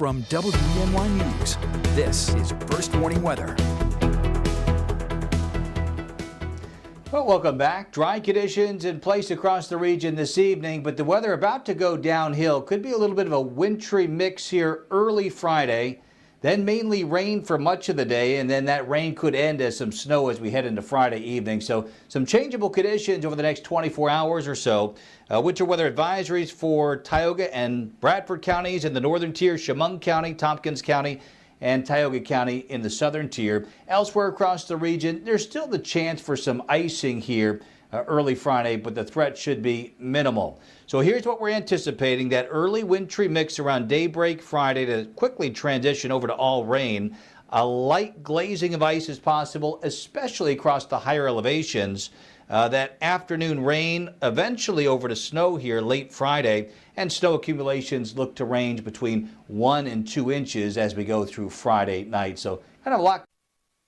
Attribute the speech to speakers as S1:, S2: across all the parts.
S1: From WENY News, this is First Warning Weather.
S2: Well, welcome back. Dry conditions in place across the region this evening, but the weather about to go downhill. Could be a little bit of a wintry mix here early Friday, then mainly rain for much of the day, and then that rain could end as some snow as we head into Friday evening. So some changeable conditions over the next 24 hours or so. Winter weather advisories for Tioga and Bradford counties in the northern tier, Chemung County, Tompkins County, and Tioga County in the southern tier. Elsewhere across the region, there's still the chance for some icing here early Friday, but the threat should be minimal. So here's what we're anticipating: that early wintry mix around daybreak Friday to quickly transition over to all rain. A light glazing of ice is possible, especially across the higher elevations. That afternoon rain eventually over to snow here late Friday, and snow accumulations look to range between 1 and 2 inches as we go through Friday night. So kind of a lot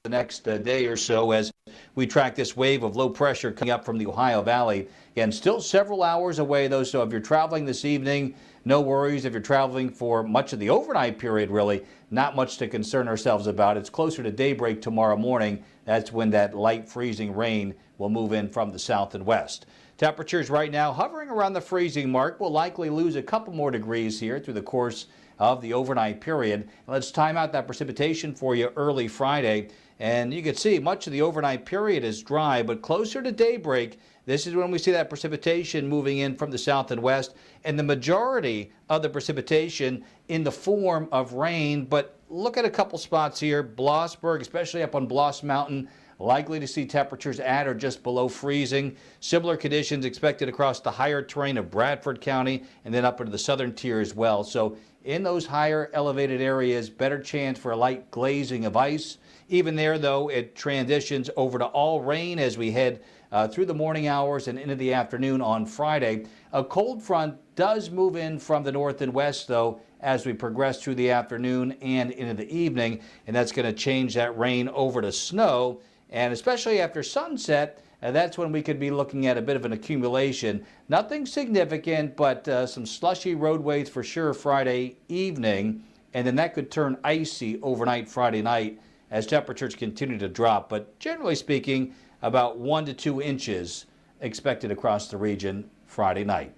S2: the next day or so as we track this wave of low pressure coming up from the Ohio Valley. Again, still several hours away though, so if you're traveling this evening, no worries. If you're traveling for much of the overnight period, really not much to concern ourselves about. It's closer to daybreak tomorrow morning. That's when that light freezing rain will move in from the south and west. Temperatures right now hovering around the freezing mark. We'll likely lose a couple more degrees here through the course of the overnight period. Let's time out that precipitation for you early Friday. And you can see much of the overnight period is dry, but closer to daybreak, this is when we see that precipitation moving in from the south and west, and the majority of the precipitation in the form of rain. But look at a couple spots here. Blossburg, especially up on Bloss Mountain, likely to see temperatures at or just below freezing. Similar conditions expected across the higher terrain of Bradford County and then up into the southern tier as well. So in those higher elevated areas, better chance for a light glazing of ice. Even there, though, it transitions over to all rain as we head through the morning hours and into the afternoon on Friday. A cold front does move in from the north and west, though, as we progress through the afternoon and into the evening, and that's going to change that rain over to snow. And especially after sunset, that's when we could be looking at a bit of an accumulation. Nothing significant, but some slushy roadways for sure Friday evening, and then that could turn icy overnight Friday night as temperatures continue to drop. But generally speaking, about 1 to 2 inches expected across the region Friday night.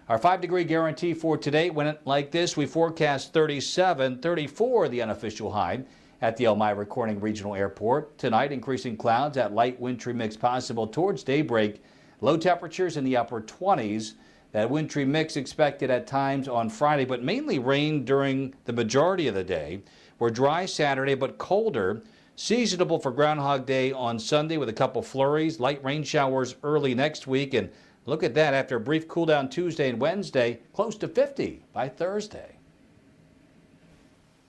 S2: Our 5-degree guarantee for today went like this. We forecast 37, 34 the unofficial high at the Elmira Corning Regional Airport. Tonight, increasing clouds, that light wintry mix possible towards daybreak. Low temperatures in the upper 20s. That wintry mix expected at times on Friday, but mainly rain during the majority of the day. We're dry Saturday, but colder. Seasonable for Groundhog Day on Sunday with a couple flurries. Light rain showers early next week. And look at that, after a brief cool down Tuesday and Wednesday, close to 50 by Thursday.